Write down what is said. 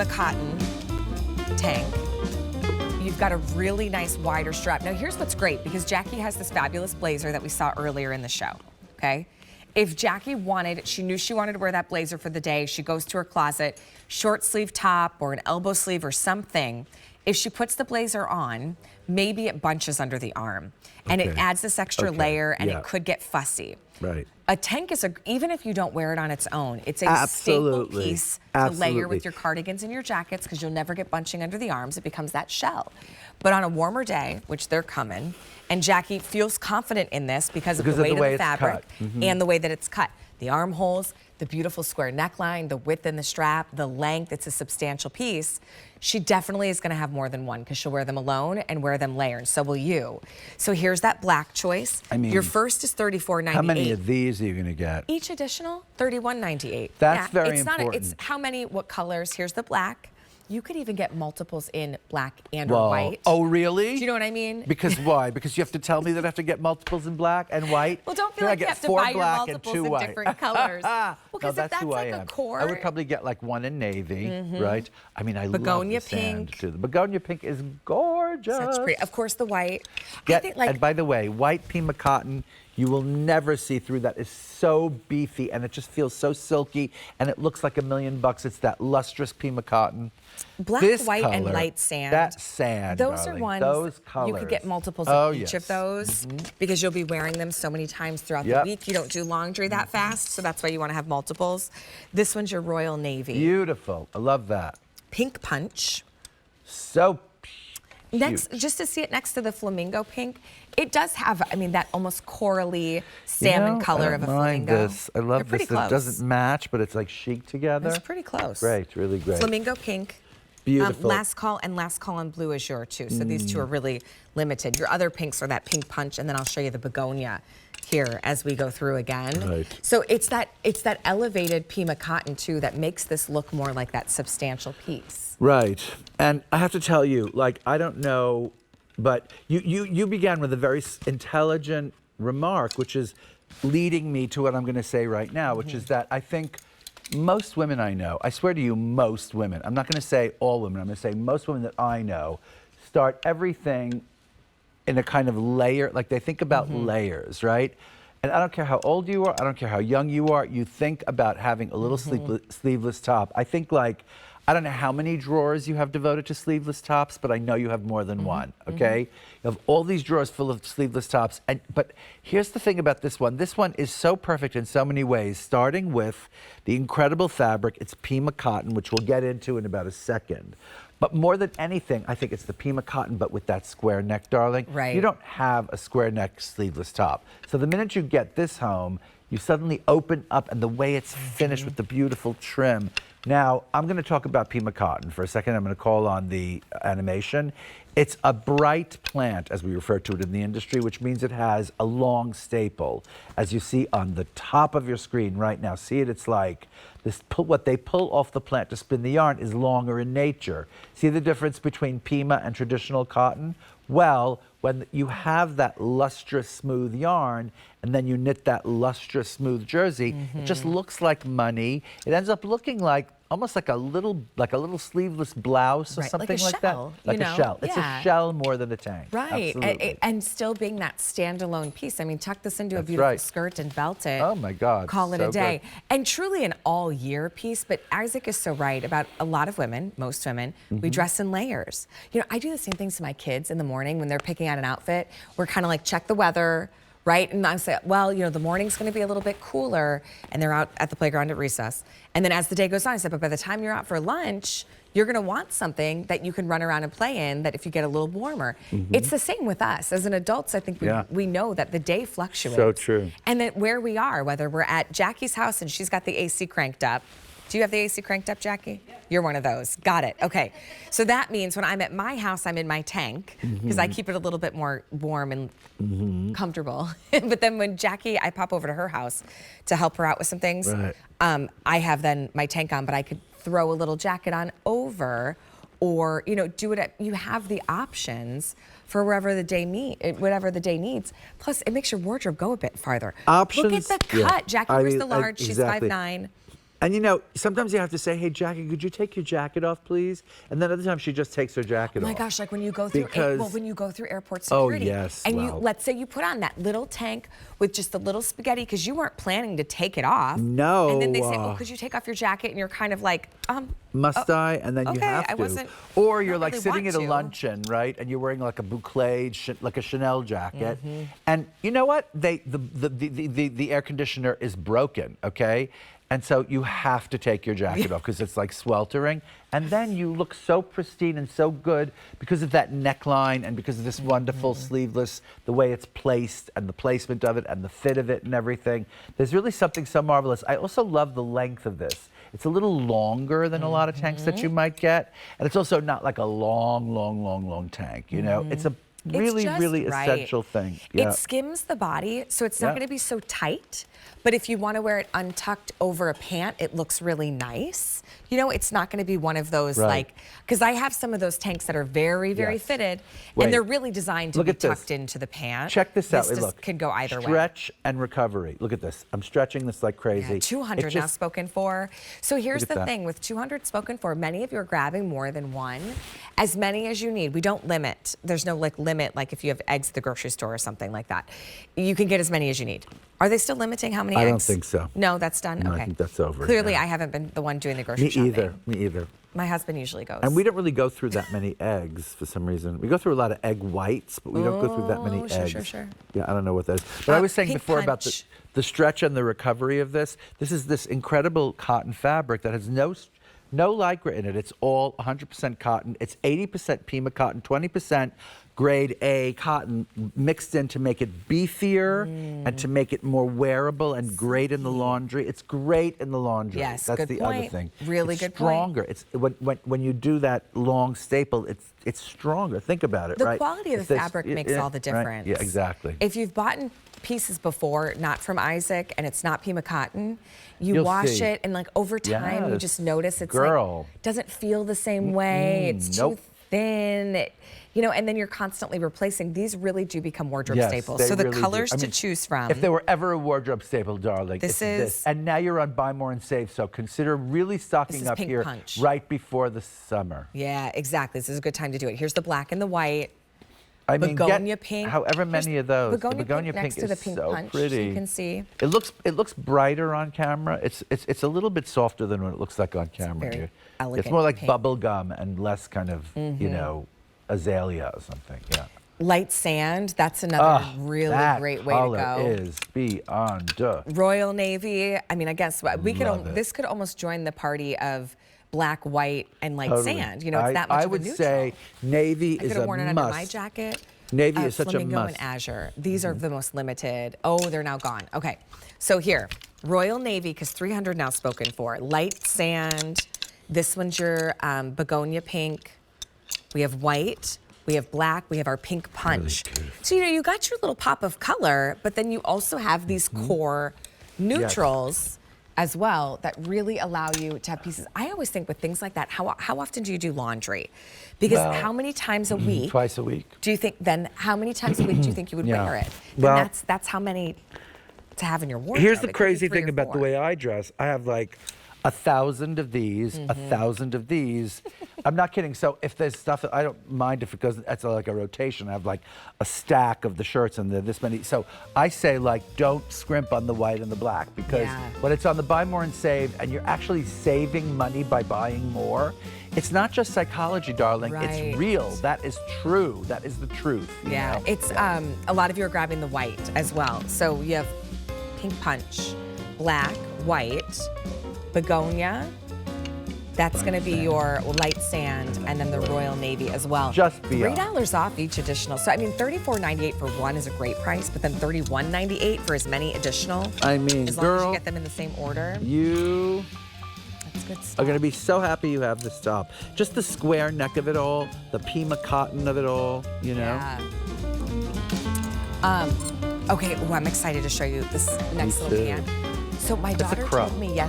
Pima cotton tank. You've got a really nice wider strap. Now here's what's great, because Jackie has this fabulous blazer that we saw earlier in the show, okay? If Jackie wanted, she knew she wanted to wear that blazer for the day, she goes to her closet, short sleeve top or an elbow sleeve or something. If she puts the blazer on, maybe it bunches under the arm and it adds this extra layer and it could get fussy. Right. A tank is even if you don't wear it on its own, it's a staple piece to layer with your cardigans and your jackets, because you'll never get bunching under the arms. It becomes that shell. But on a warmer day, which they're coming, and Jackie feels confident in this because of the weight of the fabric and the way that it's cut. The armholes, the beautiful square neckline, the width in the strap, the length, it's a substantial piece. She definitely is gonna have more than one, because she'll wear them alone and wear them layered. So will you. So here's that black choice. I mean, your first is $34.98. How many of these are you gonna get? Each additional, $31.98. That's very important. It's how many, what colors. Here's the black. You could even get multiples in black and or white. Oh, really? Do you know what I mean? Because why? Because you have to tell me that I have to get multiples in black and white? Well, don't feel like you have to buy your multiples in different colors. Well, because no, if that's like a core. I would probably get like one in navy, right? I mean, I Begonia love the sand pink. too. The begonia pink is gorgeous. Such pretty. Of course, the white. And by the way, white Pima cotton, you will never see through that. It's so beefy and it just feels so silky and it looks like $1 million. It's that lustrous Pima cotton. Black, white, and light sand. That sand, those are ones those colors. You could get multiples of each of those because you'll be wearing them so many times throughout the week. You don't do laundry that fast, so that's why you want to have multiples. This one's your royal navy. Beautiful. I love that. Pink punch. So cute. Next, just to see it next to the flamingo pink, it does have, I mean, that almost corally salmon color of a flamingo. I love this. It doesn't match, but it's like chic together. It's pretty close. Great, really great. Flamingo pink. Beautiful. Last call and last call on blue is your too. So these two are really limited. Your other pinks are that pink punch, and then I'll show you the begonia here as we go through again. Right. So it's that elevated Pima cotton too that makes this look more like that substantial piece. Right. And I have to tell you, like, I don't know, but you began with a very intelligent remark, which is leading me to what I'm going to say right now, which is that I think most women I know, I swear to you, most women, I'm not going to say all women, I'm going to say most women that I know, start everything in a kind of layer, like they think about layers, right? And I don't care how old you are, I don't care how young you are, you think about having a little sleeveless top. I think like, I don't know how many drawers you have devoted to sleeveless tops, but I know you have more than one, okay? You have all these drawers full of sleeveless tops, but here's the thing about this one. This one is so perfect in so many ways, starting with the incredible fabric. It's Pima cotton, which we'll get into in about a second. But more than anything, I think it's the Pima cotton, but with that square neck, darling. Right. You don't have a square neck sleeveless top. So the minute you get this home, you suddenly open up, and the way it's finished with the beautiful trim. Now, I'm going to talk about Pima cotton for a second. I'm going to call on the animation. It's a bright plant, as we refer to it in the industry, which means it has a long staple. As you see on the top of your screen right now, see it? It's like this. What they pull off the plant to spin the yarn is longer in nature. See the difference between Pima and traditional cotton? Well, when you have that lustrous, smooth yarn, and then you knit that lustrous, smooth jersey, it just looks like money. It ends up looking like almost like a little sleeveless blouse or something like that. Like a shell. It's a shell more than a tank. Right, and still being that standalone piece. I mean, tuck this into a beautiful skirt and belt it. Oh my God. Call it a day. And truly an all year piece, but Isaac is so right about a lot of women, most women, we dress in layers. You know, I do the same things to my kids in the morning when they're picking out an outfit. We're kind of like, check the weather, right? And I say, well, you know, the morning's going to be a little bit cooler, and they're out at the playground at recess. And then as the day goes on, I said, but by the time you're out for lunch, you're going to want something that you can run around and play in that if you get a little warmer. It's the same with us. As an adults, I think we know that the day fluctuates. So true. And that where we are, whether we're at Jackie's house and she's got the AC cranked up. Do you have the AC cranked up, Jackie? Yeah. You're one of those. Got it. Okay. So that means when I'm at my house, I'm in my tank because I keep it a little bit more warm and comfortable. But then when Jackie, I pop over to her house to help her out with some things, I have then my tank on, but I could throw a little jacket on over, or you know, do it. You have the options for whatever the day needs. Plus, it makes your wardrobe go a bit farther. Options. Look at the cut. Jackie wears the large. She's 5'9". And you know, sometimes you have to say, hey, Jackie, could you take your jacket off, please? And then other times she just takes her jacket off. Oh my gosh, like when you go through when you go through airport Oh, security. yes, And wow. let's say you put on that little tank with just a little spaghetti because you weren't planning to take it off. No. And then they say, oh, could you take off your jacket? And you're kind of like, must I? And then you okay, have to. I wasn't- Or you're don't like really sitting want at a to. luncheon, right? And you're wearing like a boucle, like a Chanel jacket. And you know what? The air conditioner is broken, okay? And so you have to take your jacket off because it's like sweltering. And then you look so pristine and so good because of that neckline and because of this wonderful sleeveless, the way it's placed and the placement of it and the fit of it and everything. There's really something so marvelous. I also love the length of this. It's a little longer than a lot of tanks that you might get. And it's also not like a long tank, you know? It's a really, really essential thing. Yeah. It skims the body, so it's not going to be so tight. But if you want to wear it untucked over a pant, it looks really nice. You know, it's not going to be one of those like, because I have some of those tanks that are very, very fitted, and they're really designed to be tucked into the pant. Check this out. This Look, could go either way. Stretch and recovery. Look at this. I'm stretching this like crazy. Yeah, 200 now spoken for. So here's the thing with 200 spoken for, many of you are grabbing more than one, as many as you need. We don't limit. There's no like limit, like if you have eggs at the grocery store or something like that. You can get as many as you need. Are they still limiting how many eggs? I don't think so. No, that's done? No, okay. I think that's over. Clearly, I haven't been the one doing the grocery shopping. Me either. My husband usually goes. And we don't really go through that many eggs for some reason. We go through a lot of egg whites, but we don't go through that many eggs. Sure. Yeah, I don't know what that is. But I was saying Pink before about punch. the stretch and the recovery of this. This is this incredible cotton fabric that has no lycra in it. It's all 100% cotton. It's 80% Pima cotton, 20% grade A cotton mixed in to make it beefier and to make it more wearable and great in the laundry. It's great in the laundry. Yes, that's good the point. other thing. Really it's good stronger. It's when you do that long staple, it's stronger. Think about it, right? The quality of the fabric makes all the difference. Right? Yeah, exactly. If you've bought pieces before, not from Isaac, and it's not Pima cotton, you'll wash it, and like over time, you just notice it's like doesn't feel the same way. It's too thin. You know, and then you're constantly replacing. These really do become wardrobe staples. So the really colors to choose from. If there were ever a wardrobe staple, darling, this it's is this. And now you're on Buy More and Save, so consider really stocking up here right before the summer. Yeah, exactly. This is a good time to do it. Here's the black and the white. I mean, begonia pink. However many of those. Begonia pink is next to the pink so punch, pretty. so you can see. It looks brighter on camera. It's a little bit softer than what it looks like on camera. Very here. elegant It's more like pink. bubble gum and less kind of you know, azalea or something. Yeah. Light sand. That's another really great way to go. That is beyond. Royal navy. I mean, I guess we could. This could almost join the party of black, white, and light sand. You know, it's that much I of a would neutral. say navy I is could have a worn it must. under my jacket. Navy is such a Flamingo must. and azure. These are the most limited. Oh, they're now gone. Okay, so here, Royal Navy, because 300 now spoken for. Light sand. This one's your begonia pink. We have white. We have black. We have our pink punch. Really so, you know, you got your little pop of color, but then you also have these core neutrals as well that really allow you to have pieces. I always think with things like that, how often do you do laundry? Because how many times a week? Twice a week. Do you think then? How many times a week do you think you would wear it? Well, and that's how many to have in your wardrobe. Here's the It could be crazy 3 thing or about the 4. way I dress. I have like 1,000 of these, 1,000 of these. I'm not kidding. So if there's stuff that I don't mind if it goes, that's like a rotation. I have like a stack of the shirts and they're this many. So I say like, don't scrimp on the white and the black because when it's on the Buy More and Save and you're actually saving money by buying more, it's not just psychology, darling. It's real. That is true. That is the truth. You know? It's a lot of you are grabbing the white as well. So you have pink punch, black, white, begonia. That's going to be your light sand, and then the Royal Navy as well. Just beyond. $3 off each additional. So I mean, $34.98 for one is a great price, but then $31.98 for as many additional. I mean, as long as girl, you get them in the same order. You That's good stuff. are going to be so happy you have this top. Just the square neck of it all, the Pima cotton of it all, you know? Yeah. Okay, well, I'm excited to show you this next little pant. So my daughter told me